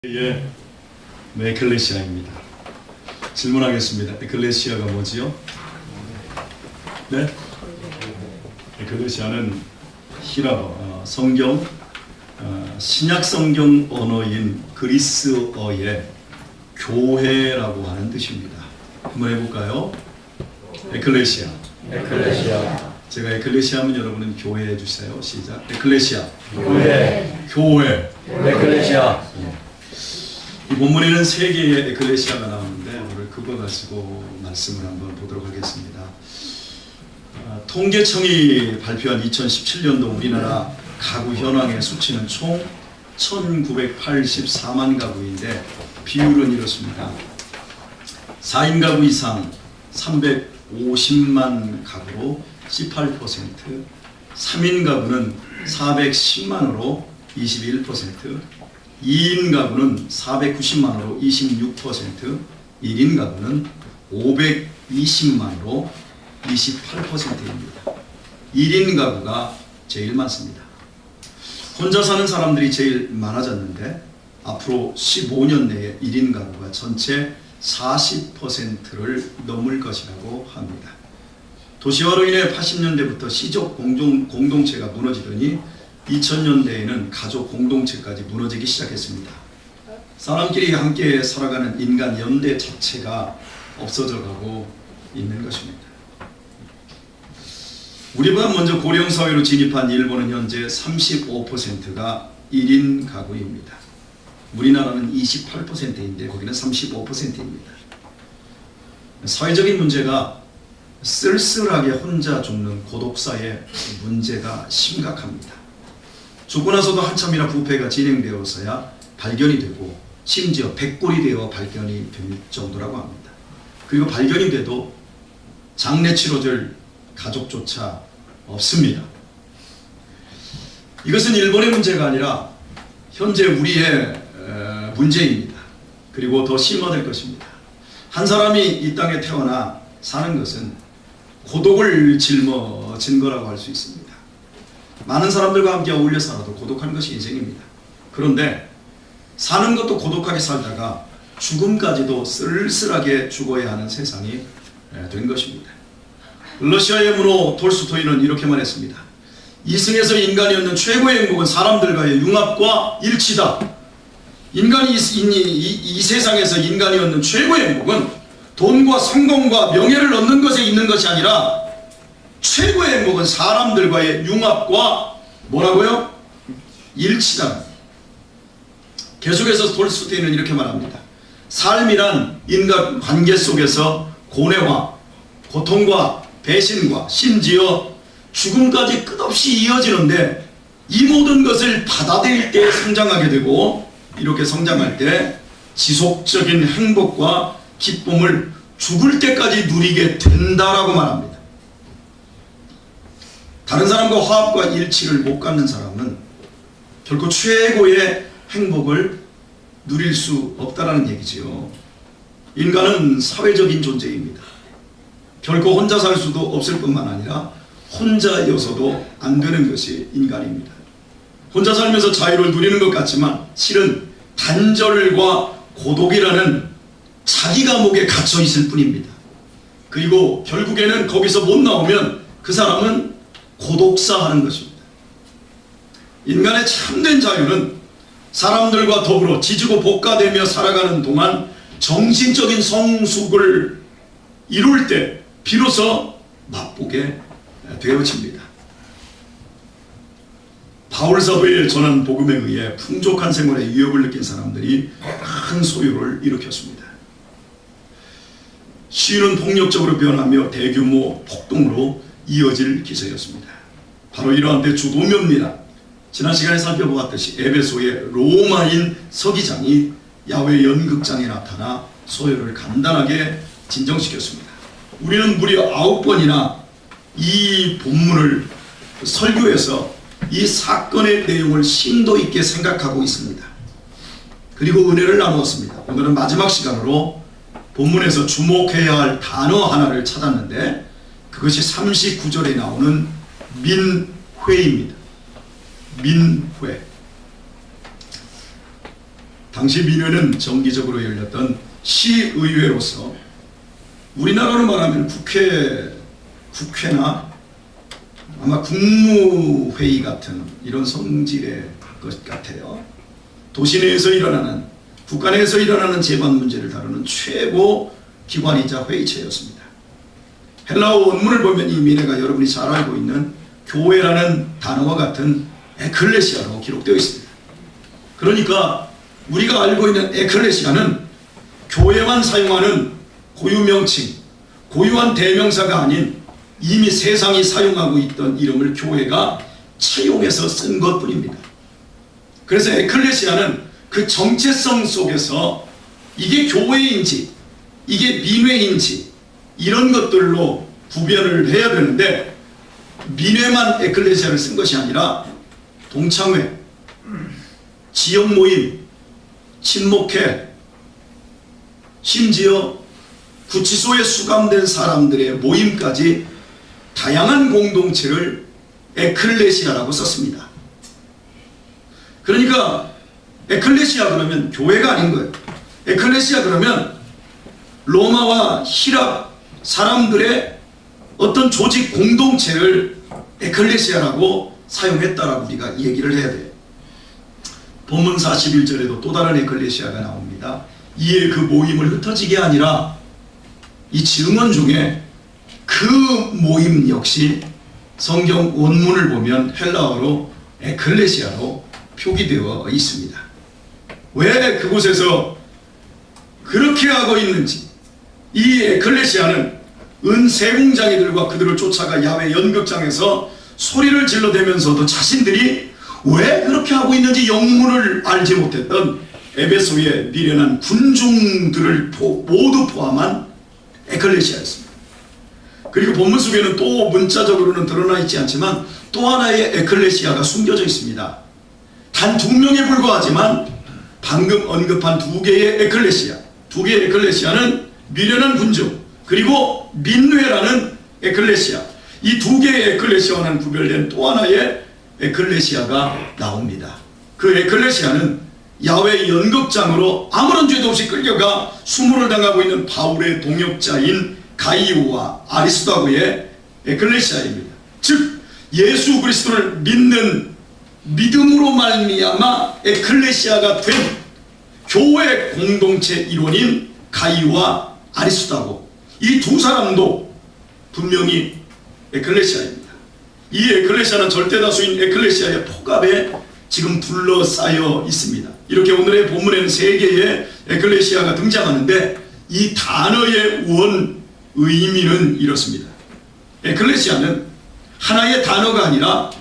예, 에클레시아입니다. 질문하겠습니다. 에클레시아가 뭐지요? 네? 에클레시아는 히라버 성경 신약 성경 언어인 그리스어의 교회라고 하는 뜻입니다. 한번 해볼까요? 에클레시아. 제가 에클레시아 하면 여러분은 교회 해주세요. 시작. 에클레시아. 교회. 에클레시아. 이 본문에는 세 개의 에클레시아가 나오는데 오늘 그거 가지고 말씀을 한번 보도록 하겠습니다. 통계청이 발표한 2017년도 우리나라 가구 현황의 수치는 총 1984만 가구인데 비율은 이렇습니다. 4인 가구 이상 350만 가구로 18%, 3인 가구는 410만으로 21%, 2인 가구는 490만으로 26%, 1인 가구는 520만으로 28%입니다. 1인 가구가 제일 많습니다. 혼자 사는 사람들이 제일 많아졌는데 앞으로 15년 내에 1인 가구가 전체 40%를 넘을 것이라고 합니다. 도시화로 인해 80년대부터 시족 공동체가 무너지더니 2000년대에는 가족 공동체까지 무너지기 시작했습니다. 사람끼리 함께 살아가는 인간 연대 자체가 없어져가고 있는 것입니다. 우리보다 먼저 고령사회로 진입한 일본은 현재 35%가 1인 가구입니다. 우리나라는 28%인데 거기는 35%입니다. 사회적인 문제가 쓸쓸하게 혼자 죽는 고독사의 문제가 심각합니다. 죽고 나서도 한참이나 부패가 진행되어서야 발견이 되고 심지어 백골이 되어 발견이 될 정도라고 합니다. 그리고 발견이 돼도 장례 치러줄 가족조차 없습니다. 이것은 일본의 문제가 아니라 현재 우리의 문제입니다. 그리고 더 심화될 것입니다. 한 사람이 이 땅에 태어나 사는 것은 고독을 짊어진 거라고 할 수 있습니다. 많은 사람들과 함께 어울려 살아도 고독한 것이 인생입니다. 그런데 사는 것도 고독하게 살다가 죽음까지도 쓸쓸하게 죽어야 하는 세상이 된 것입니다. 러시아의 문호 톨스토이는 이렇게 말했습니다. 이승에서 인간이 얻는 최고의 행복은 사람들과의 융합과 일치다. 인간이 이 세상에서 인간이 얻는 최고의 행복은 돈과 성공과 명예를 얻는 것에 있는 것이 아니라 최고의 행복은 사람들과의 융합과 뭐라고요? 일치다. 계속해서 톨스토이는 이렇게 말합니다. 삶이란 인간 관계 속에서 고뇌와 고통과 배신과 심지어 죽음까지 끝없이 이어지는데 이 모든 것을 받아들일 때 성장하게 되고 이렇게 성장할 때 지속적인 행복과 기쁨을 죽을 때까지 누리게 된다라고 말합니다. 다른 사람과 화합과 일치를 못 갖는 사람은 결코 최고의 행복을 누릴 수 없다라는 얘기지요. 인간은 사회적인 존재입니다. 결코 혼자 살 수도 없을 뿐만 아니라 혼자여서도 안 되는 것이 인간입니다. 혼자 살면서 자유를 누리는 것 같지만 실은 단절과 고독이라는 자기 감옥에 갇혀 있을 뿐입니다. 그리고 결국에는 거기서 못 나오면 그 사람은 고독사하는 것입니다. 인간의 참된 자유는 사람들과 더불어 지지고 볶아대며 살아가는 동안 정신적인 성숙을 이룰 때 비로소 맛보게 되어집니다. 바울 사도의 전한 복음에 의해 풍족한 생활의 위협을 느낀 사람들이 큰 소요를 일으켰습니다. 시위는 폭력적으로 변하며 대규모 폭동으로 이어질 기세였습니다. 바로 이러한 데 주도면입니다. 지난 시간에 살펴보았듯이 에베소의 로마인 서기장이 야외 연극장에 나타나 소요를 간단하게 진정시켰습니다. 우리는 무려 9번이나 이 본문을 설교해서 이 사건의 내용을 심도 있게 생각하고 있습니다. 그리고 은혜를 나누었습니다. 오늘은 마지막 시간으로 본문에서 주목해야 할 단어 하나를 찾았는데 그것이 39절에 나오는 민회입니다. 민회. 당시 민회는 정기적으로 열렸던 시의회로서 우리나라로 말하면 국회나 아마 국무회의 같은 이런 성질의 것 같아요. 도시 내에서 일어나는, 국가 내에서 일어나는 재반 문제를 다루는 최고 기관이자 회의체였습니다. 헬라어 원문을 보면 이 민회가 여러분이 잘 알고 있는 교회라는 단어와 같은 에클레시아로 기록되어 있습니다. 그러니까 우리가 알고 있는 에클레시아는 교회만 사용하는 고유명칭, 고유한 대명사가 아닌 이미 세상이 사용하고 있던 이름을 교회가 차용해서 쓴 것뿐입니다. 그래서 에클레시아는 그 정체성 속에서 이게 교회인지 이게 민회인지 이런 것들로 구별을 해야 되는데, 민회만 에클레시아를 쓴 것이 아니라 동창회, 지역 모임, 친목회, 심지어 구치소에 수감된 사람들의 모임까지 다양한 공동체를 에클레시아라고 썼습니다. 그러니까 에클레시아 그러면 교회가 아닌 거예요. 에클레시아 그러면 로마와 히랍 사람들의 어떤 조직 공동체를 에클레시아라고 사용했다라고 우리가 얘기를 해야 돼요. 본문 41절에도 또 다른 에클레시아가 나옵니다. 이에 그 모임을 흩어지게 아니라 이 증언 중에 그 모임 역시 성경 원문을 보면 헬라어로 에클레시아로 표기되어 있습니다. 왜 그곳에서 그렇게 하고 있는지, 이 에클레시아는 은세공장이들과 그들을 쫓아가 야외 연극장에서 소리를 질러대면서도 자신들이 왜 그렇게 하고 있는지 영문을 알지 못했던 에베소의 미련한 군중들을 모두 포함한 에클레시아였습니다. 그리고 본문 속에는 또 문자적으로는 드러나 있지 않지만 또 하나의 에클레시아가 숨겨져 있습니다. 단 2명에 불과하지만 방금 언급한 두 개의 에클레시아는 미련한 군중 그리고 민회라는 에클레시아, 이 두 개의 에클레시아와는 구별된 또 하나의 에클레시아가 나옵니다. 그 에클레시아는 야외 연극장으로 아무런 죄도 없이 끌려가 수모를 당하고 있는 바울의 동역자인 가이오와 아리스도아고의 에클레시아입니다. 즉 예수 그리스도를 믿는 믿음으로 말미암아 에클레시아가 된 교회 공동체 일원인 가이오와 아리스도아고, 이 두 사람도 분명히 에클레시아입니다. 이 에클레시아는 절대다수인 에클레시아의 포갑에 지금 둘러싸여 있습니다. 이렇게 오늘의 본문에는 3개의 에클레시아가 등장하는데 이 단어의 원 의미는 이렇습니다. 에클레시아는 하나의 단어가 아니라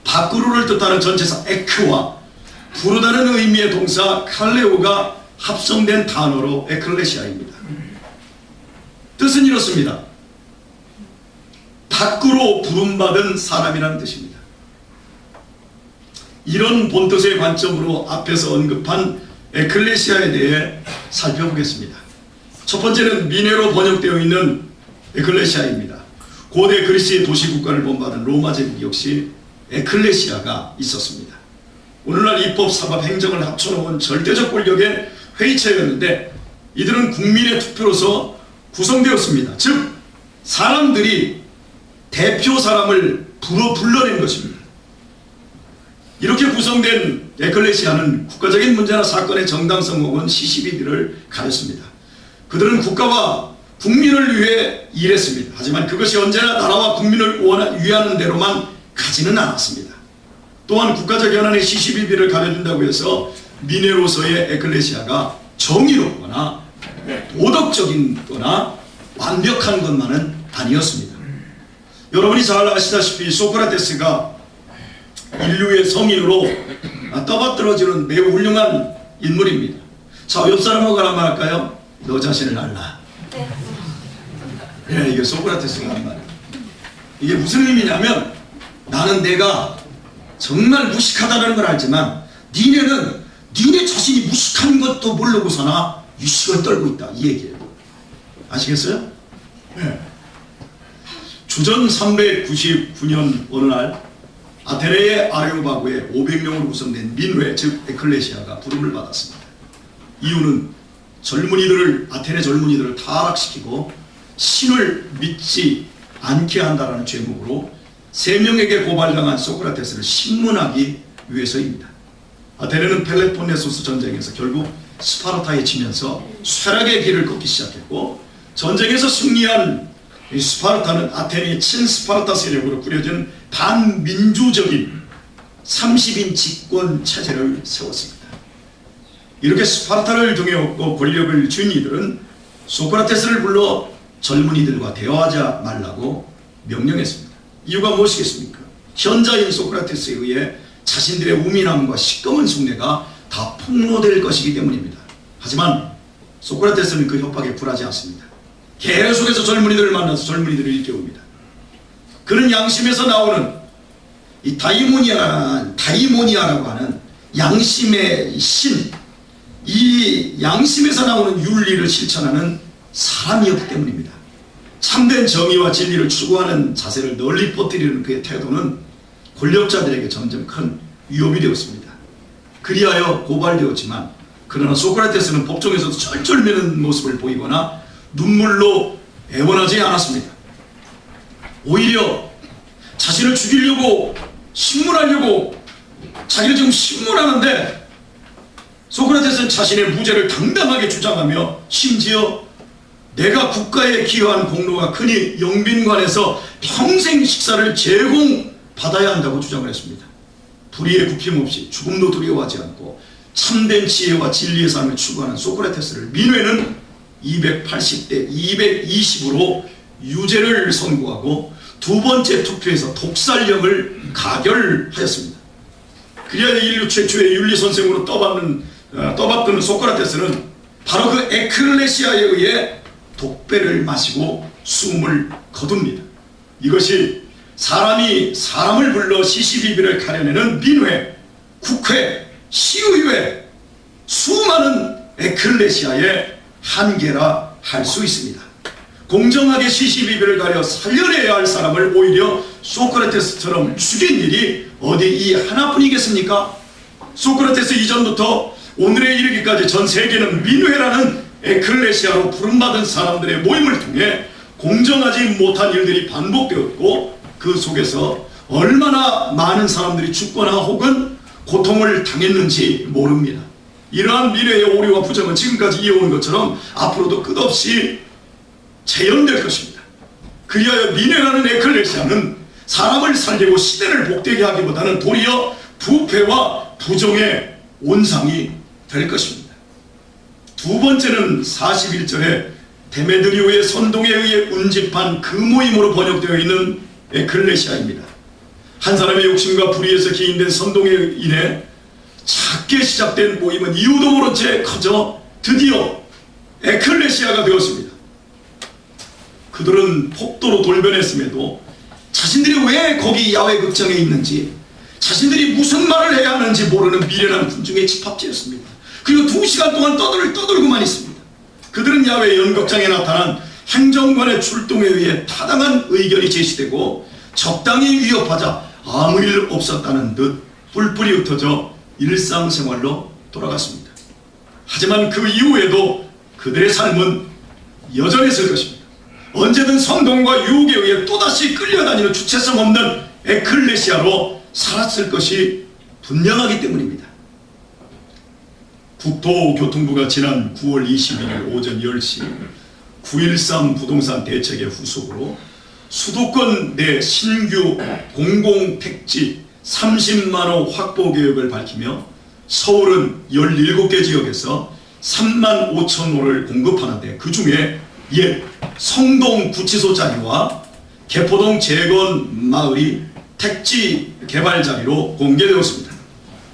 밖으로를 뜻하는 전체사 에크와 부르다는 의미의 동사 칼레오가 합성된 단어로 에클레시아입니다. 뜻은 이렇습니다. 밖으로 부름받은 사람이라는 뜻입니다. 이런 본뜻의 관점으로 앞에서 언급한 에클레시아에 대해 살펴보겠습니다. 첫 번째는 민회로 번역되어 있는 에클레시아입니다. 고대 그리스의 도시국가를 본받은 로마 제국 역시 에클레시아가 있었습니다. 오늘날 입법, 사법, 행정을 합쳐놓은 절대적 권력의 회의체였는데 이들은 국민의 투표로서 구성되었습니다. 즉 사람들이 대표 사람을 불러낸 것입니다. 이렇게 구성된 에클레시아는 국가적인 문제나 사건의 정당성 혹은 시시비비를 가렸습니다. 그들은 국가와 국민을 위해 일했습니다. 하지만 그것이 언제나 나라와 국민을 위하는 대로만 가지는 않았습니다. 또한 국가적 연한의 시시비비를 가려준다고 해서 민회로서의 에클레시아가 정의롭거나 도덕적인 거나 완벽한 것만은 아니었습니다. 여러분이 잘 아시다시피 소크라테스가 인류의 성인으로 떠받들어지는 매우 훌륭한 인물입니다. 자, 옆 사람하고 하나 말할까요? 너 자신을 알라. 네, 이게 소크라테스가 한 말이에요. 이게 무슨 의미냐면 나는 내가 정말 무식하다는 걸 알지만 니네는 니네 자신이 무식한 것도 모르고서나 유식을 떨고 있다, 이 얘기예요. 아시겠어요? 네. 주전 399년 어느 날 아테네의 아레오바구에 500명으로 구성된 민회, 즉 에클레시아가 부름을 받았습니다. 이유는 아테네 젊은이들을 타락시키고 신을 믿지 않게 한다라는 죄목으로 3명에게 고발당한 소크라테스를 신문하기 위해서입니다. 아테네는 펠레폰네소스 전쟁에서 결국 스파르타에 지면서 쇠락의 길을 걷기 시작했고, 전쟁에서 승리한 이 스파르타는 아테네의 친스파르타 세력으로 꾸려진 반민주적인 30인 집권 체제를 세웠습니다. 이렇게 스파르타를 등에 업고 권력을 쥔 이들은 소크라테스를 불러 젊은이들과 대화하지 말라고 명령했습니다. 이유가 무엇이겠습니까? 현자인 소크라테스에 의해 자신들의 우민함과 시꺼먼 숭례가 다 폭로될 것이기 때문입니다. 하지만 소크라테스는 그 협박에 굴하지 않습니다. 계속해서 젊은이들을 만나서 젊은이들을 일깨웁니다. 그는 양심에서 나오는 이 다이모니아라고 하는 양심의 신, 이 양심에서 나오는 윤리를 실천하는 사람이었기 때문입니다. 참된 정의와 진리를 추구하는 자세를 널리 퍼뜨리는 그의 태도는 권력자들에게 점점 큰 위협이 되었습니다. 그리하여 고발되었지만, 그러나 소크라테스는 법정에서도 쩔쩔매는 모습을 보이거나 눈물로 애원하지 않았습니다. 오히려 자신을 죽이려고 신문하려고 자기를 지금 신문하는데, 소크라테스는 자신의 무죄를 당당하게 주장하며 심지어 내가 국가에 기여한 공로가 크니 영빈관에서 평생 식사를 제공받아야 한다고 주장을 했습니다. 불의에 굽힘없이 죽음도 두려워하지 않고 참된 지혜와 진리의 삶을 추구하는 소크라테스를 민회는 280대 220으로 유죄를 선고하고 두 번째 투표에서 독살령을 가결하였습니다. 그리하여 인류 최초의 윤리 선생으로 떠받드는 소크라테스는 바로 그 에클레시아에 의해 독배를 마시고 숨을 거둡니다. 이것이 사람이 사람을 불러 시시비비를 가려내는 민회, 국회, 시의회, 수많은 에클레시아의 한계라 할 수 있습니다. 공정하게 시시비비를 가려 살려내야 할 사람을 오히려 소크라테스처럼 죽인 일이 어디 이 하나뿐이겠습니까? 소크라테스 이전부터 오늘에 이르기까지 전 세계는 민회라는 에클레시아로 부름받은 사람들의 모임을 통해 공정하지 못한 일들이 반복되었고, 그 속에서 얼마나 많은 사람들이 죽거나 혹은 고통을 당했는지 모릅니다. 이러한 민회의 오류와 부정은 지금까지 이어온 것처럼 앞으로도 끝없이 재현될 것입니다. 그리하여 민회라는 에클레시아는 사람을 살리고 시대를 복되게 하기보다는 도리어 부패와 부정의 온상이 될 것입니다. 두 번째는 41절에 데메드리오의 선동에 의해 운집한 그 모임으로 번역되어 있는 에클레시아입니다. 한 사람의 욕심과 불의에서 기인된 선동에 인해 작게 시작된 모임은 이유도 모른 채 커져 드디어 에클레시아가 되었습니다. 그들은 폭도로 돌변했음에도 자신들이 왜 거기 야외 극장에 있는지, 자신들이 무슨 말을 해야 하는지 모르는 미련한 군중의 집합지였습니다. 그리고 2시간 동안 떠들고만 있습니다. 그들은 야외 연극장에 나타난 행정관의 출동에 의해 타당한 의견이 제시되고 적당히 위협하자 아무 일 없었다는 듯 뿔뿔이 흩어져 일상생활로 돌아갔습니다. 하지만 그 이후에도 그들의 삶은 여전했을 것입니다. 언제든 선동과 유혹에 의해 또다시 끌려다니는 주체성 없는 에클레시아로 살았을 것이 분명하기 때문입니다. 국토교통부가 지난 9월 21일 오전 10시 9.13 부동산 대책의 후속으로 수도권 내 신규 공공택지 30만호 확보 계획을 밝히며 서울은 17개 지역에서 3만 5천 호를 공급하는데, 그 중에 옛 성동 구치소 자리와 개포동 재건 마을이 택지 개발 자리로 공개되었습니다.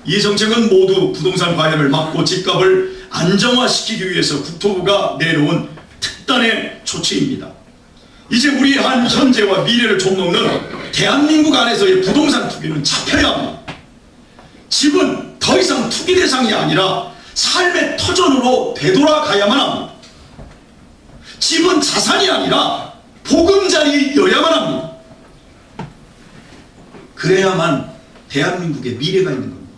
이 정책은 모두 부동산 과열을 막고 집값을 안정화시키기 위해서 국토부가 내놓은 특단의 조치입니다. 이제 우리 한 현재와 미래를 좀먹는 대한민국 안에서의 부동산 투기는 잡혀야 합니다. 집은 더 이상 투기 대상이 아니라 삶의 터전으로 되돌아가야만 합니다. 집은 자산이 아니라 보금자리여야만 합니다. 그래야만 대한민국의 미래가 있는 겁니다.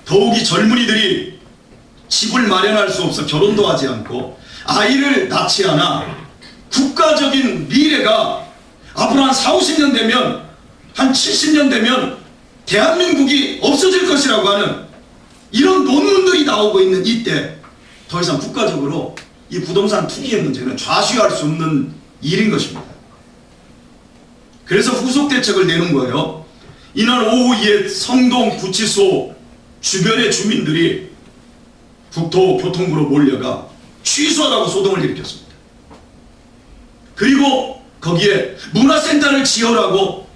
더욱이 젊은이들이 집을 마련할 수 없어 결혼도 하지 않고 아이를 낳지 않아 국가적인 미래가 앞으로 한 4, 50년 되면, 한 70년 되면 대한민국이 없어질 것이라고 하는 이런 논문들이 나오고 있는 이때 더 이상 국가적으로 이 부동산 투기의 문제는 좌시할 수 없는 일인 것입니다. 그래서 후속 대책을 내는 거예요. 이날 오후 옛 성동 구치소 주변의 주민들이 국토교통부로 몰려가 취소하라고 소동을 일으켰습니다. 그리고 거기에 문화센터를 지으라고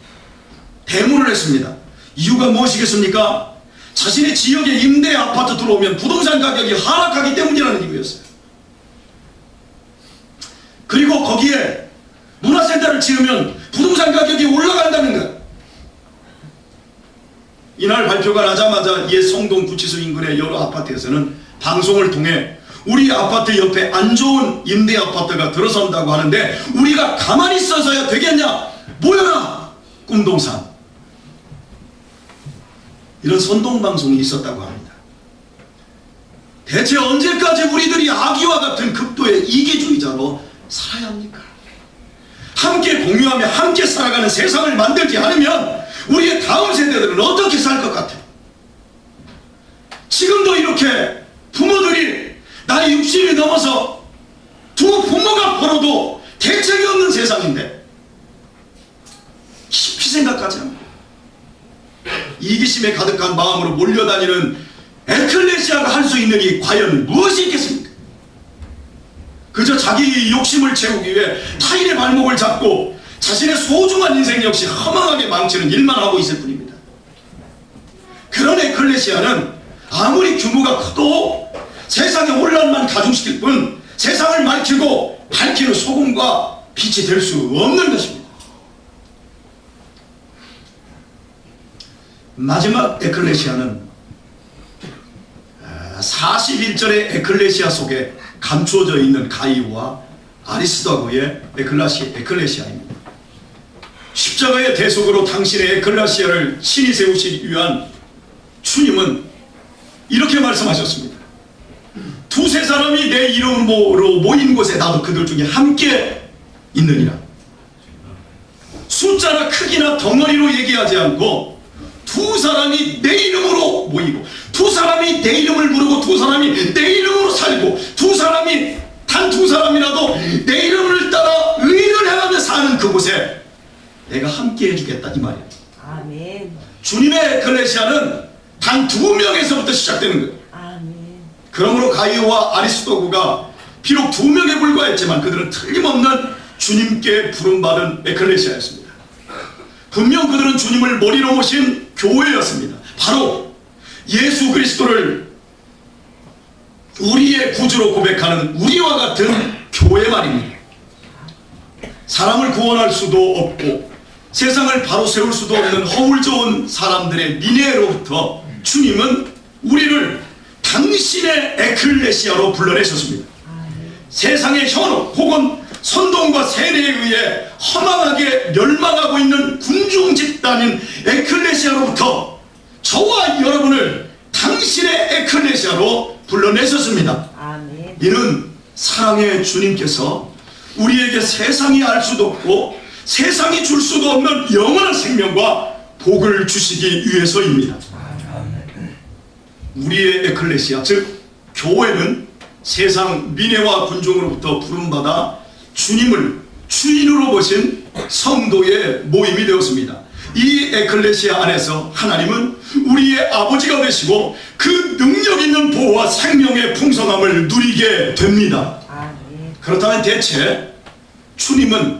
대문을 했습니다. 이유가 무엇이겠습니까? 자신의 지역에 임대 아파트 들어오면 부동산 가격이 하락하기 때문이라는 이유였어요. 그리고 거기에 문화센터를 지으면 부동산 가격이 올라간다는 것. 이날 발표가 나자마자 옛 성동 구치소 인근의 여러 아파트에서는 방송을 통해 우리 아파트 옆에 안 좋은 임대 아파트가 들어선다고 하는데 우리가 가만히 있어서야 되겠냐? 모여라! 꿈동산. 이런 선동방송이 있었다고 합니다. 대체 언제까지 우리들이 아기와 같은 극도의 이기주의자로 살아야 합니까? 함께 공유하며 함께 살아가는 세상을 만들지 않으면 우리의 다음 세대들은 어떻게 살 것 같아요? 지금도 이렇게 부모들이 나이 60이 넘어서 두 부모가 벌어도 대책이 없는 세상인데 깊이 생각하지 않고 이기심에 가득한 마음으로 몰려다니는 에클레시아가 할 수 있는 이 과연 무엇이 있겠습니까? 그저 자기 욕심을 채우기 위해 타인의 발목을 잡고 자신의 소중한 인생 역시 허망하게 망치는 일만 하고 있을 뿐입니다. 그런 에클레시아는 아무리 규모가 커도 세상의 혼란만 가중시킬 뿐 세상을 밝히고 밝히는 소금과 빛이 될 수 없는 것입니다. 마지막 에클레시아는 41절의 에클레시아 속에 감추어져 있는 가이오와 아리스도고의 에클레시아입니다. 십자가의 대속으로 당신의 에클레시아를 친히 세우시기 위한 주님은 이렇게 말씀하셨습니다. 두세 사람이 내 이름으로 모인 곳에 나도 그들 중에 함께 있느니라. 숫자나 크기나 덩어리로 얘기하지 않고 두 사람이 내 이름으로 모이고 두 사람이 내 이름을 부르고 두 사람이 내 이름으로 살고 두 사람이 단 두 사람이라도 내 이름을 따라 의를 행하며 사는 그곳에 내가 함께 해주겠다 이 말이에요. 아멘. 주님의 에클레시아는 단 두 명에서부터 시작되는 거예요. 아멘. 그러므로 가이오와 아리스도고가 비록 두 명에 불과했지만 그들은 틀림없는 주님께 부름받은 에클레시아였습니다. 분명 그들은 주님을 머리로 모신 교회였습니다. 바로 예수 그리스도를 우리의 구주로 고백하는 우리와 같은 교회 말입니다. 사람을 구원할 수도 없고 세상을 바로 세울 수도 없는 허울 좋은 사람들의 미래로부터 주님은 우리를 당신의 에클레시아로 불러내셨습니다. 세상의 현혹 혹은 선동과 세례에 의해 허망하게 멸망하고 있는 군중 집단인 에클레시아로부터 저와 여러분을 당신의 에클레시아로 불러내셨습니다. 아멘. 이는 사랑의 주님께서 우리에게 세상이 알 수도 없고 세상이 줄 수도 없는 영원한 생명과 복을 주시기 위해서입니다. 우리의 에클레시아 즉 교회는 세상 민회와 군중으로부터 부름받아 주님을 주인으로 보신 성도의 모임이 되었습니다. 이 에클레시아 안에서 하나님은 우리의 아버지가 되시고 그 능력 있는 보호와 생명의 풍성함을 누리게 됩니다. 아멘. 그렇다면 대체 주님은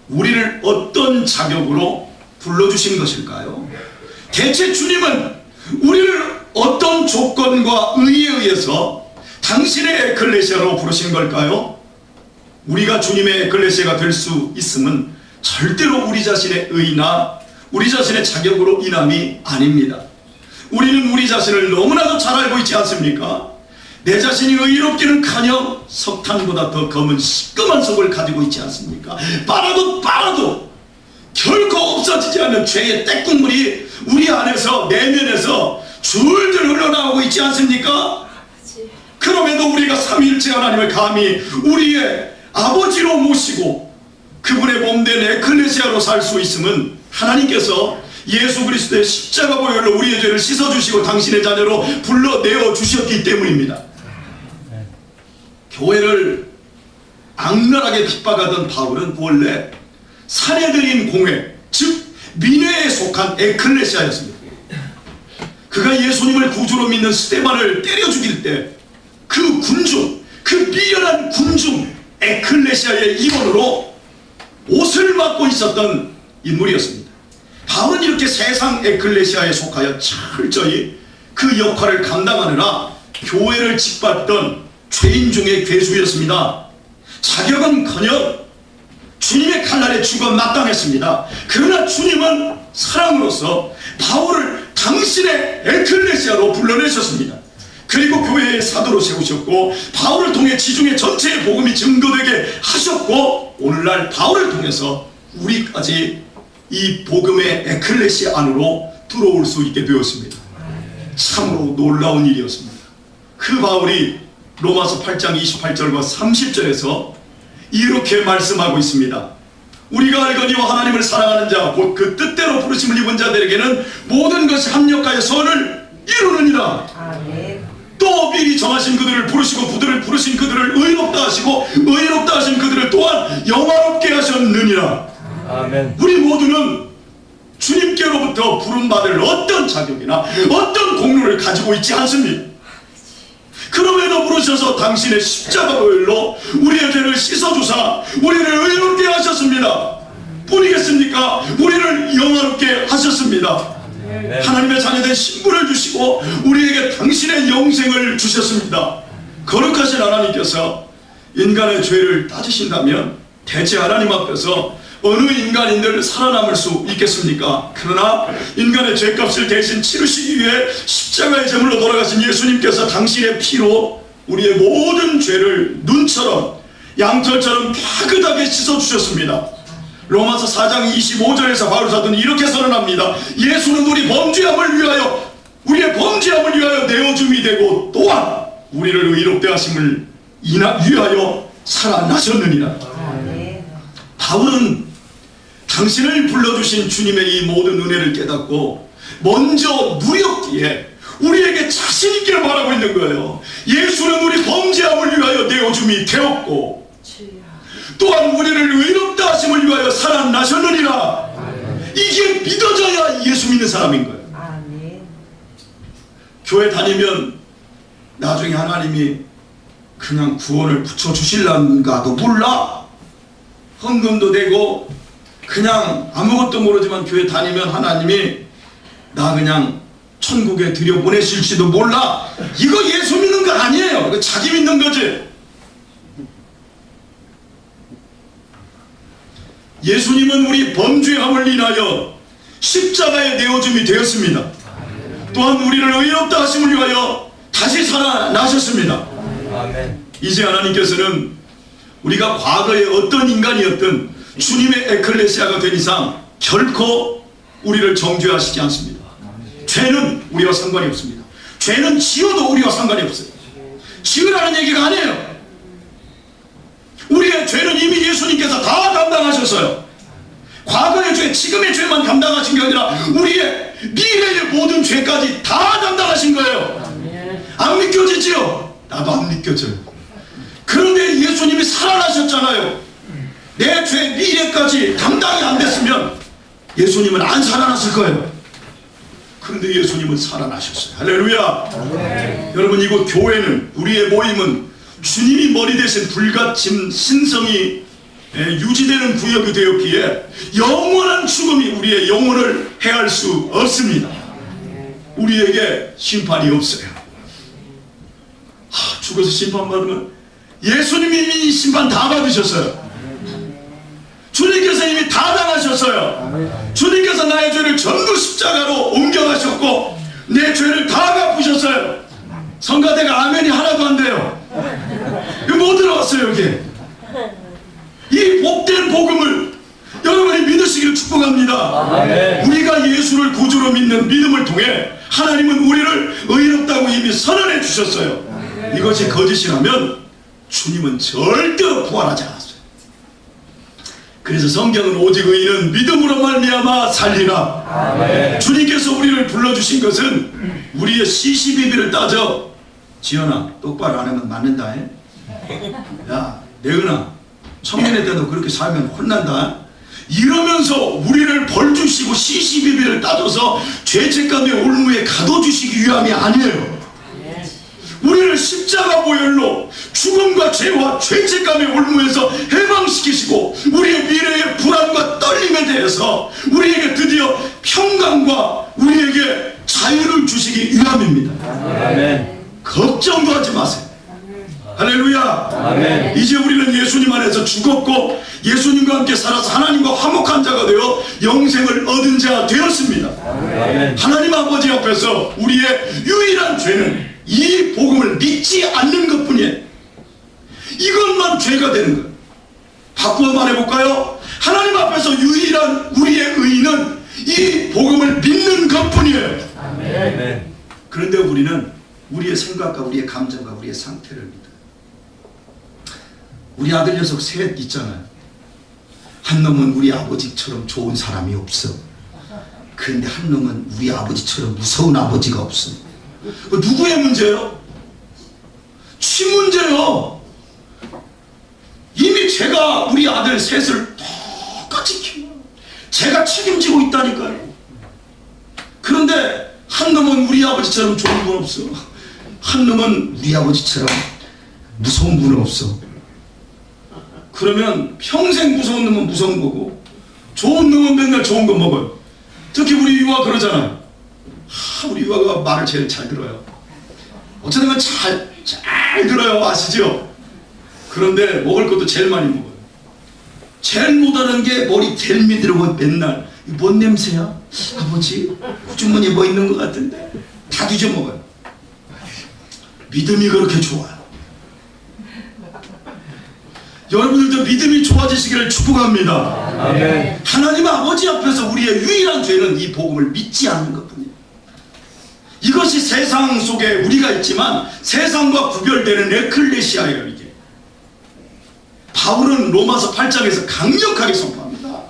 우리를 어떤 자격으로 불러주신 것일까요? 대체 주님은 우리를 어떤 조건과 의의에 의해서 당신의 에클레시아로 부르신 걸까요? 우리가 주님의 에클레시아가 될 수 있음은 절대로 우리 자신의 의나 우리 자신의 자격으로 인함이 아닙니다. 우리는 우리 자신을 너무나도 잘 알고 있지 않습니까? 내 자신이 의롭기는커녕 석탄보다 더 검은 시꺼먼 속을 가지고 있지 않습니까? 빨아도 결코 없어지지 않는 죄의 때국물이 우리 안에서 내면에서 줄줄 흘러나오고 있지 않습니까? 그럼에도 우리가 삼위일체 하나님을 감히 우리의 아버지로 모시고 그분의 몸된 에클레시아로 살 수 있음은 하나님께서 예수 그리스도의 십자가 보혈로 우리의 죄를 씻어주시고 당신의 자녀로 불러내어 주셨기 때문입니다. 교회를 악랄하게 핍박하던 바울은 원래 사내들인 공회, 즉 민회에 속한 에클레시아였습니다. 그가 예수님을 구주로 믿는 스데반을 때려 죽일 때 그 군중, 그 미련한 군중 에클레시아의 일원으로 옷을 맡고 있었던 인물이었습니다. 바울은 이렇게 세상 에클레시아에 속하여 철저히 그 역할을 감당하느라 교회를 짓밟던 죄인 중의 괴수였습니다. 자격은커녕 주님의 칼날에 죽어 마땅했습니다. 그러나 주님은 사랑으로서 바울을 당신의 에클레시아로 불러내셨습니다. 그리고 교회의 사도로 세우셨고 바울을 통해 지중해 전체의 복음이 증거되게 하셨고 오늘날 바울을 통해서 우리까지 이 복음의 에클레시아 안으로 들어올 수 있게 되었습니다. 참으로 놀라운 일이었습니다. 그 바울이 로마서 8장 28절과 30절에서 이렇게 말씀하고 있습니다. 우리가 알거니와 하나님을 사랑하는 자 곧 그 뜻대로 부르심을 입은 자들에게는 모든 것이 합력하여 선을 이루느니라. 아멘. 또 미리 정하신 그들을 부르시고 그들을 부르신 그들을 의롭다 하시고 의롭다 하신 그들을 또한 영화롭게 하셨느니라. 아멘. 우리 모두는 주님께로부터 부름받을 어떤 자격이나 어떤 공로를 가지고 있지 않습니다. 그럼에도 부르셔서 당신의 십자가 보혈로 우리의 죄를 씻어주사 우리를 의롭게 하셨습니다. 뿐이겠습니까? 우리를 영화롭게 하셨습니다. 하나님의 자녀된 신분을 주시고 우리에게 당신의 영생을 주셨습니다. 거룩하신 하나님께서 인간의 죄를 따지신다면 대체 하나님 앞에서 어느 인간인들 살아남을 수 있겠습니까? 그러나 인간의 죄값을 대신 치르시기 위해 십자가의 제물로 돌아가신 예수님께서 당신의 피로 우리의 모든 죄를 눈처럼 양털처럼 깨끗하게 씻어주셨습니다. 로마서 4장 25절에서 바울 사도는 이렇게 선언합니다. 예수는 우리 범죄함을 위하여 우리의 범죄함을 위하여 내어줌이 되고 또한 우리를 의롭게 하심을 위하여 살아나셨느니라. 바울은 당신을 불러주신 주님의 이 모든 은혜를 깨닫고 먼저 누렸기에 우리에게 자신있게 말하고 있는 거예요. 예수는 우리 범죄함을 위하여 내어줌이 되었고 또한 우리를 의롭다 하심을 위하여 살아나셨느니라. 이게 믿어져야 예수 믿는 사람인 거예요. 교회 다니면 나중에 하나님이 그냥 구원을 붙여주실란가도 몰라. 헌금도 되고 그냥 아무것도 모르지만 교회 다니면 하나님이 나 그냥 천국에 들여보내실지도 몰라. 이거 예수 믿는 거 아니에요. 이거 자기 믿는 거지. 예수님은 우리 범죄함을 인하여 십자가에 내어줌이 되었습니다. 또한 우리를 의롭다 하심을 위하여 다시 살아나셨습니다. 아멘. 이제 하나님께서는 우리가 과거에 어떤 인간이었든 주님의 에클레시아가 된 이상 결코 우리를 정죄하시지 않습니다. 죄는 우리와 상관이 없습니다. 죄는 지어도 우리와 상관이 없어요. 지으라는 얘기가 아니에요. 우리의 죄는 이미 예수님께서 다 감당하셨어요. 과거의 죄, 지금의 죄만 감당하신 게 아니라 우리의 미래의 모든 죄까지 다 감당하신 거예요. 안 믿겨지지요? 나도 안 믿겨져요. 그런데 예수님이 살아나셨잖아요. 내 죄 미래까지 감당이 안 됐으면 예수님은 안 살아났을 거예요. 그런데 예수님은 살아나셨어요. 할렐루야. 여러분, 이곳 교회는, 우리의 모임은 주님이 머리 대신 불가침 신성이 유지되는 구역이 되었기에 영원한 죽음이 우리의 영혼을 해할 수 없습니다. 우리에게 심판이 없어요. 죽어서 심판받으면 예수님이 이미 심판 다 받으셨어요. 주님께서 이미 다 당하셨어요. 주님께서 나의 죄를 전부 십자가로 옮겨가셨고 내 죄를 다 갚으셨어요. 성가대가 아멘이 하나도 안 돼요. 이거 못 들어갔어요. 여기 이 복된 복음을 여러분이 믿으시기를 축복합니다. 아멘. 우리가 예수를 구주로 믿는 믿음을 통해 하나님은 우리를 의롭다고 이미 선언해 주셨어요. 이것이 거짓이라면 주님은 절대 부활하지 않았어요. 그래서 성경은 오직 의인은 믿음으로 말미암아 살리라. 아멘. 주님께서 우리를 불러주신 것은 우리의 시시비비를 따져, 지연아 똑바로 안 하면 맞는다. 야 내은아 청년회 때도 그렇게 살면 혼난다. 이러면서 우리를 벌주시고 시시비비를 따져서 죄책감의 올무에 가둬주시기 위함이 아니에요. 우리를 십자가 보혈로 죽음과 죄와 죄책감의 올무에서 해방시키시고 우리의 미래의 불안과 떨림에 대해서 우리에게 드디어 평강과 우리에게 자유를 주시기 위함입니다. 아멘. 걱정도 하지 마세요. 할렐루야. 아멘. 이제 우리는 예수님 안에서 죽었고 예수님과 함께 살아서 하나님과 화목한 자가 되어 영생을 얻은 자 되었습니다. 아멘. 하나님 아버지 앞에서 우리의 유일한 죄는 이 복음을 믿지 않는 것뿐이에요. 이것만 죄가 되는 거예요. 바꾸어 말해볼까요? 하나님 앞에서 유일한 우리의 의의는 이 복음을 믿는 것뿐이에요. 아멘. 그런데 우리는 우리의 생각과 우리의 감정과 우리의 상태를 믿어요. 우리 아들 녀석 셋 있잖아요. 한 놈은 우리 아버지처럼 좋은 사람이 없어. 그런데 한 놈은 우리 아버지처럼 무서운 아버지가 없어. 누구의 문제예요? 지 문제예요. 이미 제가 우리 아들 셋을 똑같이 키워요. 제가 책임지고 있다니까요. 그런데 한 놈은 우리 아버지처럼 좋은 분 없어. 한 놈은 우리 아버지처럼 무서운 분은 없어. 그러면 평생 무서운 놈은 무서운 거고 좋은 놈은 맨날 좋은 거 먹어요. 특히 우리 유아 그러잖아요. 우리 유아가 말을 제일 잘 들어요. 어쩌면 잘 들어요. 아시죠? 그런데 먹을 것도 제일 많이 먹어요. 제일 못하는 게 머리 제일 밑으로 맨날 뭔 냄새야? 아버지 주머니에 뭐 있는 것 같은데 다 뒤져먹어요. 믿음이 그렇게 좋아요. 여러분들도 믿음이 좋아지시기를 축복합니다. 아멘. 하나님 아버지 앞에서 우리의 유일한 죄는 이 복음을 믿지 않는 것뿐이에요. 이것이 세상 속에 우리가 있지만 세상과 구별되는 에클레시아예요. 이게 바울은 로마서 8장에서 강력하게 선포합니다.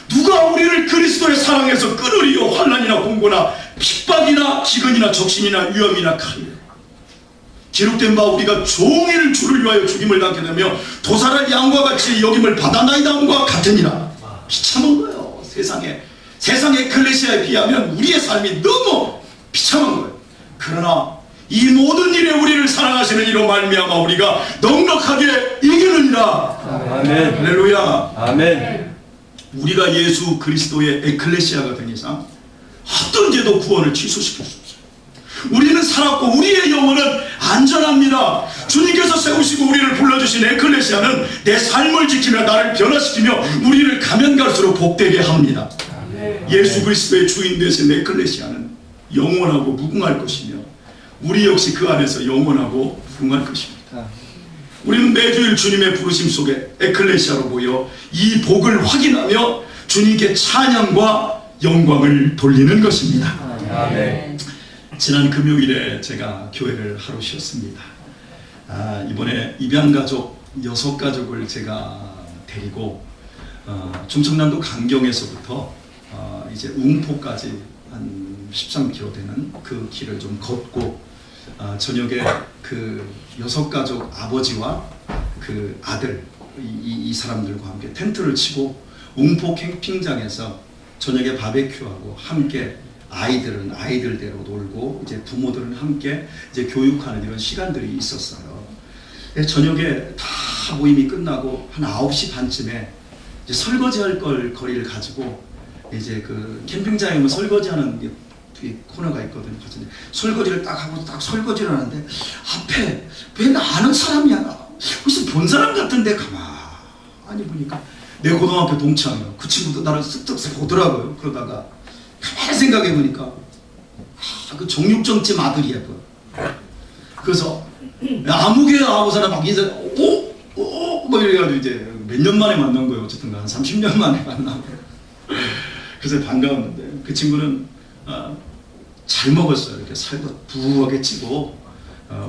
누가 우리를 그리스도의 사랑에서 끊으리요? 환난이나 공고나 핍박이나 기근이나 적신이나 위험이나 칼이요. 기록된 바 우리가 종일 주를 위하여 죽임을 당하게 되며 도살할 양과 같이 여김을 받아나이다 함과 같으니라. 비참한 거예요. 세상의 에클레시아에 비하면 우리의 삶이 너무 비참한 거예요. 그러나 이 모든 일에 우리를 사랑하시는 이로 말미암아 우리가 넉넉하게 이기느니라. 아멘. 할렐루야. 아멘. 우리가 예수 그리스도의 에클레시아가 된 이상 어떤 죄도 구원을 취소시킬 수 없어요. 우리는 살았고 우리의 영혼은 안전합니다. 주님께서 세우시고 우리를 불러주신 에클레시아는 내 삶을 지키며 나를 변화시키며 우리를 가면 갈수록 복되게 합니다. 예수 그리스도의 주인 되신 에클레시아는 영원하고 무궁할 것이며 우리 역시 그 안에서 영원하고 무궁할 것입니다. 우리는 매주일 주님의 부르심 속에 에클레시아로 모여 이 복을 확인하며 주님께 찬양과 영광을 돌리는 것입니다. 아멘. 지난 금요일에 제가 교회를 하루 쉬었습니다. 이번에 입양가족 6가족을 제가 데리고 충청남도 강경에서부터 이제 웅포까지 한 13km 되는 그 길을 좀 걷고 저녁에 그 6가족 아버지와 그 아들 이 사람들과 함께 텐트를 치고 웅포 캠핑장에서 저녁에 바베큐하고 함께 아이들은 아이들대로 놀고 이제 부모들은 함께 이제 교육하는 이런 시간들이 있었어요. 저녁에 다 모임이 끝나고 한 9시 반쯤에 이제 설거지할 거리를 가지고 이제 그 캠핑장에 오면 설거지하는 뒤에 코너가 있거든요. 그래서 설거지를 딱 하고 딱 설거지를 하는데 앞에 왜 나 아는 사람이야? 무슨 본 사람 같은데 가만히 보니까 내 고등학교 동창이요. 그 친구도 나를 쓱쓱 보더라고요. 그러다가 가만히 생각해 보니까 그 정육점집 아들이야. 그래서 아무개 하고 사람 막 인사 뭐 이래가지고 이제 몇 년 만에 만난 거예요. 어쨌든 한 30년 만에 만나고 그래서 반가웠는데 그 친구는 잘 먹었어요. 이렇게 살도 부하게 찌고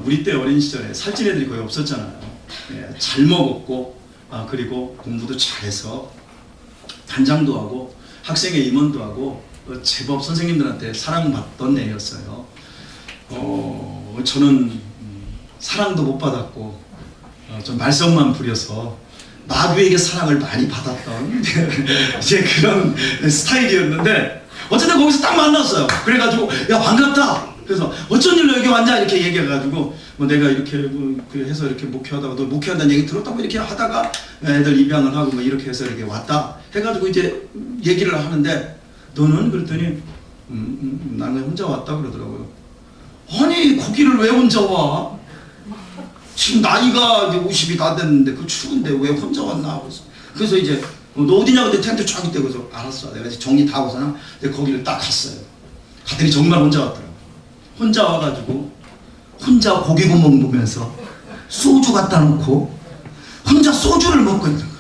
우리 때 어린 시절에 살찐 애들이 거의 없었잖아요. 예, 잘 먹었고 그리고 공부도 잘해서 단장도 하고 학생회 임원도 하고 제법 선생님들한테 사랑받던 애였어요. 저는 사랑도 못 받았고 좀 말썽만 부려서 마귀에게 사랑을 많이 받았던 이제 그런 스타일이었는데 어쨌든 거기서 딱 만났어요. 그래가지고 야 반갑다. 그래서 어쩐 일로 여기 왔냐 이렇게 얘기해가지고 뭐 내가 이렇게 해서 이렇게 목회하다가 너 목회한다는 얘기 들었다고 이렇게 하다가 애들 입양을 하고 뭐 이렇게 해서 이렇게 왔다 해가지고 이제 얘기를 하는데 너는 그랬더니 나는 혼자 왔다 그러더라고요. 아니 거기를 왜 혼자 와? 지금 나이가 이제 50이 다 됐는데 그 추운데 왜 혼자 왔나? 그래서 이제 너 어디냐? 근데 텐트 쫙 있대. 그래서 알았어. 내가 이제 정리 다 하고서는 거기를 딱 갔어요. 갔더니 정말 혼자 왔더라고. 혼자 와가지고 혼자 고기 구멍 보면서 소주 갖다 놓고 혼자 소주를 먹고 있는 거야.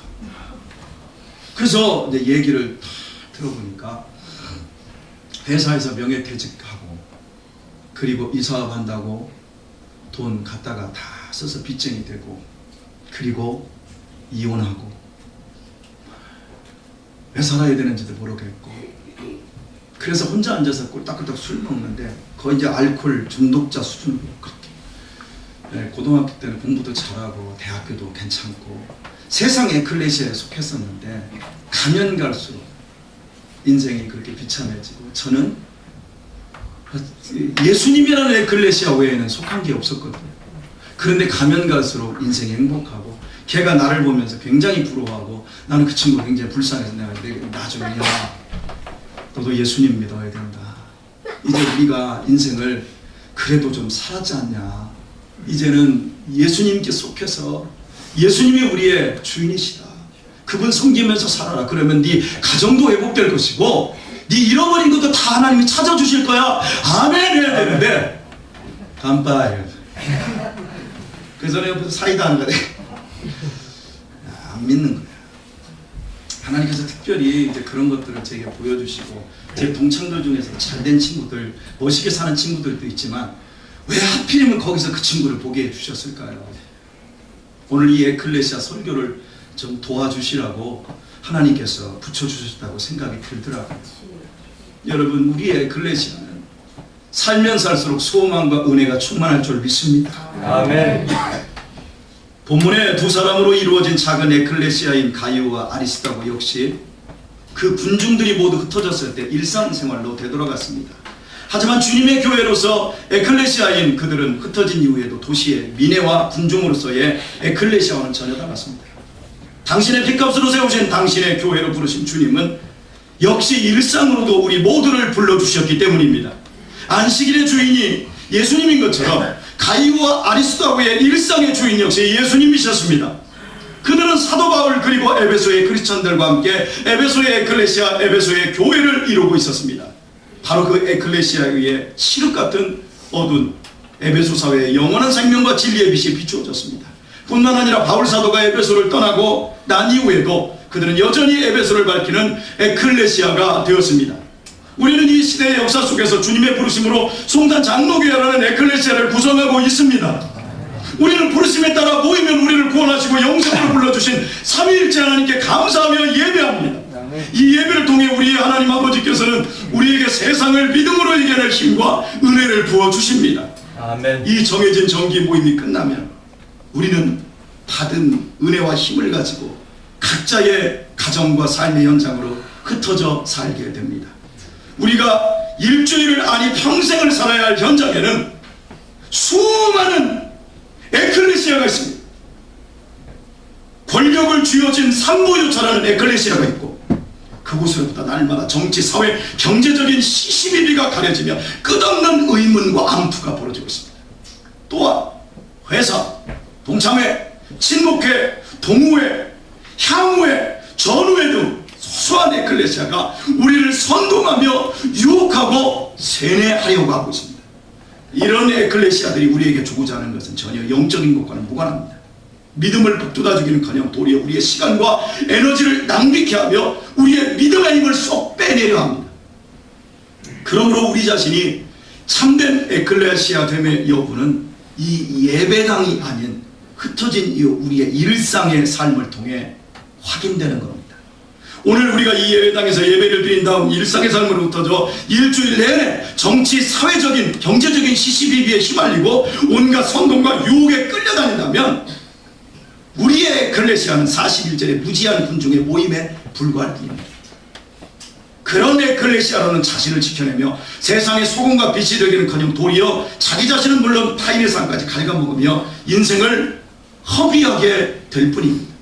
그래서 이제 얘기를 다 들어보니까 회사에서 명예퇴직하고 그리고 이사업한다고 돈 갖다가 다 써서 빚쟁이 되고 그리고 이혼하고 왜 살아야 되는지도 모르겠고 그래서 혼자 앉아서 꿀딱꿀딱 술 먹는데 거의 이제 알코올 중독자 수준으로 그렇게 고등학교 때는 공부도 잘하고 대학교도 괜찮고 세상 에클레시아에 속했었는데 가면 갈수록 인생이 그렇게 비참해지고 저는 예수님이라는 에클레시아 외에는 속한 게 없었거든요. 그런데 가면 갈수록 인생이 행복하고 걔가 나를 보면서 굉장히 부러워하고 나는 그 친구가 굉장히 불쌍해서 내가 나중에 야 너도 예수님 믿어야 된다. 이제 우리가 인생을 그래도 좀 살았지 않냐. 이제는 예수님께 속해서 예수님이 우리의 주인이시다. 그분 섬기면서 살아라. 그러면 네 가정도 회복될 것이고 네 잃어버린 것도 다 하나님이 찾아주실 거야. 아멘 해야 되는데 간파예요. 그래서 내가 무슨 사이다 하는 거야. 안 믿는 거야. 하나님께서 특별히 이제 그런 것들을 제게 보여주시고 제 동창들 중에서 잘된 친구들, 멋있게 사는 친구들도 있지만 왜 하필이면 거기서 그 친구를 보게 해주셨을까요? 오늘 이 에클레시아 설교를 좀 도와주시라고 하나님께서 붙여주셨다고 생각이 들더라고요. 여러분 우리의 에클레시아는 살면 살수록 소망과 은혜가 충만할 줄 믿습니다. 아멘. 본문에 두 사람으로 이루어진 작은 에클레시아인 가이오와 아리스다고 역시 그 군중들이 모두 흩어졌을 때 일상생활로 되돌아갔습니다. 하지만 주님의 교회로서 에클레시아인 그들은 흩어진 이후에도 도시의 민회와 군중으로서의 에클레시아와는 전혀 달랐습니다. 당신의 핏값으로 세우신 당신의 교회로 부르신 주님은 역시 일상으로도 우리 모두를 불러주셨기 때문입니다. 안식일의 주인이 예수님인 것처럼 가이오와 아리스도의 일상의 주인 역시 예수님이셨습니다. 그들은 사도 바울 그리고 에베소의 크리스천들과 함께 에베소의 에클레시아, 에베소의 교회를 이루고 있었습니다. 바로 그 에클레시아의 칠흑 같은 어두운 에베소 사회의 영원한 생명과 진리의 빛이 비추어졌습니다. 뿐만 아니라 바울 사도가 에베소를 떠나고 난 이후에도 그들은 여전히 에베소를 밝히는 에클레시아가 되었습니다. 우리는 이 시대의 역사 속에서 주님의 부르심으로 송단 장로교회라는 에클레시아를 구성하고 있습니다. 우리는 부르심에 따라 모이면 우리를 구원하시고 영생으로 불러주신 삼위일체 하나님께 감사하며 예배합니다. 이 예배를 통해 우리의 하나님 아버지께서는 우리에게 세상을 믿음으로 이겨낼 힘과 은혜를 부어주십니다. 아멘. 이 정해진 정기 모임이 끝나면 우리는 받은 은혜와 힘을 가지고 각자의 가정과 삶의 현장으로 흩어져 살게 됩니다. 우리가 일주일을 아니 평생을 살아야 할 현장에는 수많은 에클레시아가 있습니다. 권력을 쥐어진 삼부유차라는 에클레시아가 있고 그곳으로부터 날마다 정치, 사회, 경제적인 시시비비가 가려지며 끝없는 의문과 암투가 벌어지고 있습니다. 또한 회사, 동창회, 친목회, 동호회, 향후회, 전후회 등 소소한 에클레시아가 우리를 선동하며 유혹하고 세뇌하려고 하고 있습니다. 이런 에클레시아들이 우리에게 주고자 하는 것은 전혀 영적인 것과는 무관합니다. 믿음을 북돋아주기는커녕 도리어 우리의 시간과 에너지를 낭비케 하며 우리의 믿음의 힘을 쏙 빼내려 합니다. 그러므로 우리 자신이 참된 에클레시아 됨의 여부는 이 예배당이 아닌 흩어진 이 우리의 일상의 삶을 통해 확인되는 겁니다. 오늘 우리가 이 예배당에서 예배를 드린 다음 일상의 삶으로 흩어져 일주일 내내 정치, 사회적인, 경제적인 시시비비에 휘말리고 온갖 선동과 유혹에 끌려다닌다면 우리의 에클레시아는 41절의 무지한 군중의 모임에 불과할 뿐입니다. 그런 에클레시아로는 자신을 지켜내며 세상의 소금과 빛이 되기는커녕 도리어 자기 자신은 물론 타인의 삶까지 갉아먹으며 인생을 허비하게 될 뿐입니다.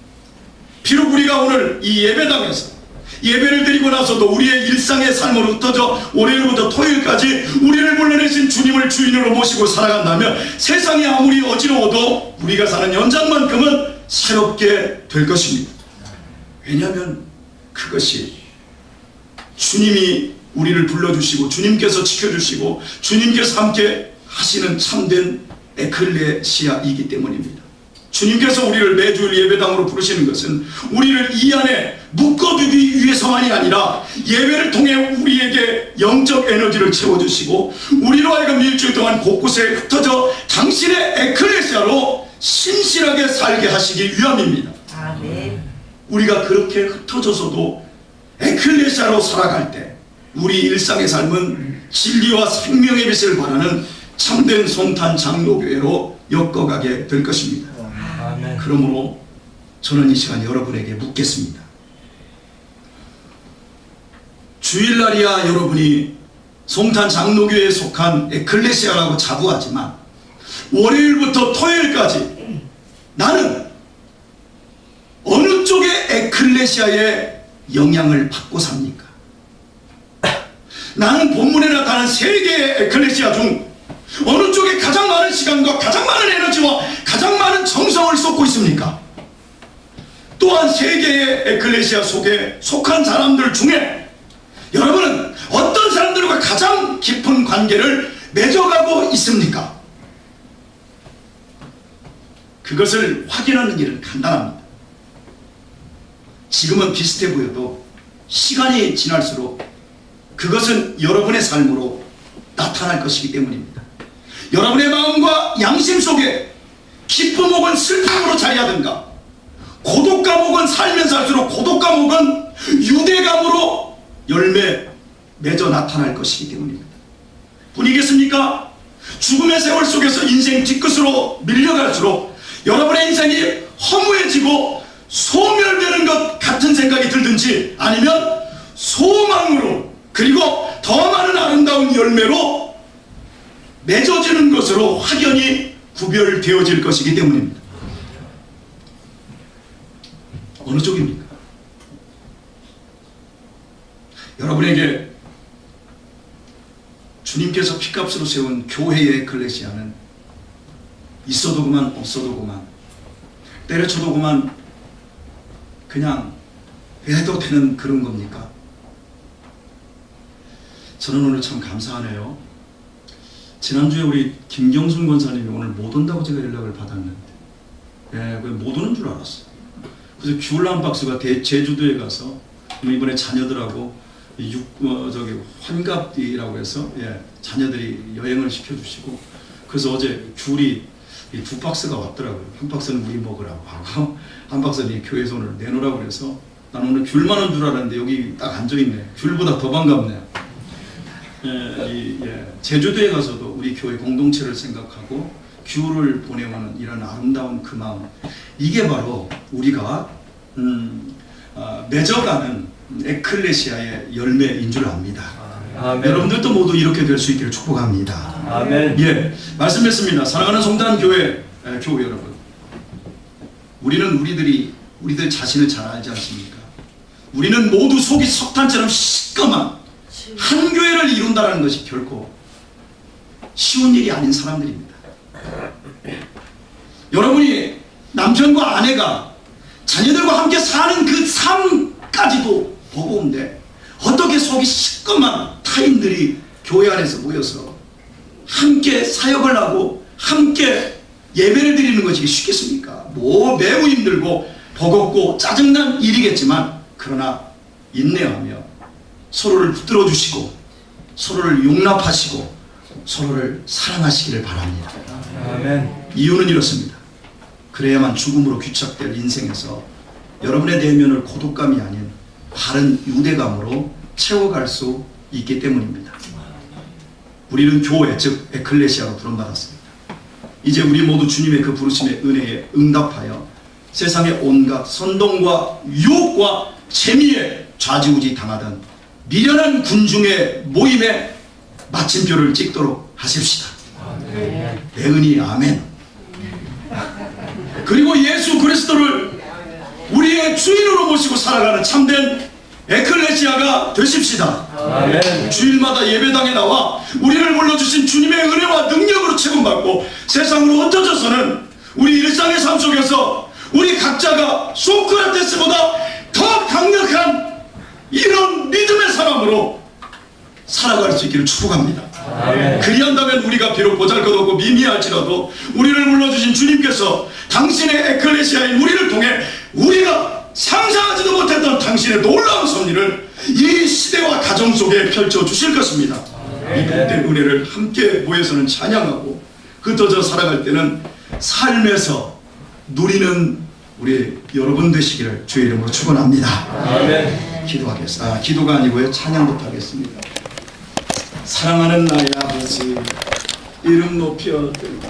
비록 우리가 오늘 이 예배당에서 예배를 드리고 나서도 우리의 일상의 삶으로 흩어져 월요일부터 토요일까지 우리를 불러내신 주님을 주인으로 모시고 살아간다면 세상이 아무리 어지러워도 우리가 사는 연장만큼은 새롭게 될 것입니다. 왜냐하면 그것이 주님이 우리를 불러주시고 주님께서 지켜주시고 주님께서 함께 하시는 참된 에클레시아이기 때문입니다. 주님께서 우리를 매주일 예배당으로 부르시는 것은 우리를 이 안에 묶어두기 위해서만이 아니라 예배를 통해 우리에게 영적 에너지를 채워주시고 우리로 하여금 일주일 동안 곳곳에 흩어져 당신의 에클레시아로 신실하게 살게 하시기 위함입니다. 아멘. 우리가 그렇게 흩어져서도 에클레시아로 살아갈 때 우리 일상의 삶은 진리와 생명의 빛을 발하는 참된 송탄 장로교회로 엮어가게 될 것입니다. 아멘. 그러므로 저는 이 시간 여러분에게 묻겠습니다. 주일날이야 여러분이 송탄 장로교회에 속한 에클레시아라고 자부하지만 월요일부터 토요일까지 나는 어느 쪽의 에클레시아의 영향을 받고 삽니까? 나는 본문에 나타난 세 개의 에클레시아 중 어느 쪽에 가장 많은 시간과 가장 많은 에너지와 가장 많은 정성을 쏟고 있습니까? 또한 세 개의 에클레시아 속에 속한 사람들 중에 여러분은 어떤 사람들과 가장 깊은 관계를 맺어가고 있습니까? 그것을 확인하는 일은 간단합니다. 지금은 비슷해 보여도 시간이 지날수록 그것은 여러분의 삶으로 나타날 것이기 때문입니다. 여러분의 마음과 양심 속에 기쁨 혹은 슬픔으로 자리하든가 고독감 혹은 살면서 할수록 고독감 혹은 유대감으로 열매 맺어 나타날 것이기 때문입니다. 분이겠습니까? 죽음의 세월 속에서 인생 뒤끝으로 밀려갈수록 여러분의 인생이 허무해지고 소멸되는 것 같은 생각이 들든지 아니면 소망으로 그리고 더 많은 아름다운 열매로 맺어지는 것으로 확연히 구별되어질 것이기 때문입니다. 어느 쪽입니까? 여러분에게 주님께서 피값으로 세운 교회의 에클레시아는 있어도 그만 없어도 그만 때려쳐도 그만 그냥 해도 되는 그런 겁니까? 저는 오늘 참 감사하네요. 지난주에 우리 김경순 권사님이 오늘 못 온다고 제가 연락을 받았는데 못 오는 줄 알았어요. 그래서 귤 한 박스가 제주도에 가서 이번에 자녀들하고 환갑이라고 해서 자녀들이 여행을 시켜주시고 그래서 어제 귤이 2박스가 왔더라고요. 한 박스는 우리 먹으라고 하고 한 박스는 교회에서 오늘 내놓으라고 그래서 나는 오늘 귤만 온 줄 알았는데 여기 딱 앉아있네. 귤보다 더 반갑네요. 제주도에 가서도 우리 교회 공동체를 생각하고 귤을 보내오는 이런 아름다운 그 마음, 이게 바로 우리가 맺어가는 에클레시아의 열매인 줄 압니다. 아멘. 여러분들도 모두 이렇게 될 수 있기를 축복합니다. 아멘. 말씀했습니다. 사랑하는 성단 교회 여러분, 우리는 우리들 자신을 잘 알지 않습니까? 우리는 모두 속이 석탄처럼 시꺼먼 한 교회를 이룬다는 것이 결코 쉬운 일이 아닌 사람들입니다. 여러분이 남편과 아내가 자녀들과 함께 사는 그 삶까지도 버거운데 어떻게 속이 시꺼먼 타인들이 교회 안에서 모여서 함께 사역을 하고 함께 예배를 드리는 것이 쉽겠습니까? 매우 힘들고 버겁고 짜증난 일이겠지만 그러나 인내하며 서로를 붙들어 주시고 서로를 용납하시고 서로를 사랑하시기를 바랍니다. 아멘. 이유는 이렇습니다. 그래야만 죽음으로 귀착될 인생에서 여러분의 내면을 고독감이 아닌 바른 유대감으로 채워갈 수 있기 때문입니다. 우리는 교회, 즉 에클레시아로 부름받았습니다. 이제 우리 모두 주님의 그 부르심의 은혜에 응답하여 세상의 온갖 선동과 유혹과 재미에 좌지우지 당하던 미련한 군중의 모임에 마침표를 찍도록 하십시다. 내 은이 아멘. 그리고 예수 그리스도를 우리의 주인으로 모시고 살아가는 참된 에클레시아가 되십시다. 아멘. 주일마다 예배당에 나와 우리를 불러주신 주님의 은혜와 능력으로 채움받고 세상으로 흩어져서는 우리 일상의 삶 속에서 우리 각자가 소크라테스보다 더 강력한 이런 믿음의 사람으로 살아갈 수 있기를 축복합니다. 아멘. 그리한다면 우리가 비록 보잘것없고 미미할지라도 우리를 불러주신 주님께서 당신의 에클레시아인 우리를 통해 우리가 상상하지도 못했던 당신의 놀라운 섭리를 이 시대와 가정 속에 펼쳐주실 것입니다. 이 복된 은혜를 함께 모여서는 찬양하고 흩어져 살아갈 때는 삶에서 누리는 우리 여러분 되시기를 주의 이름으로 축원합니다. 아멘. 기도하겠습니다. 기도가 아니고요, 찬양부터 하겠습니다. 사랑하는 나의 아버지, 이름 높여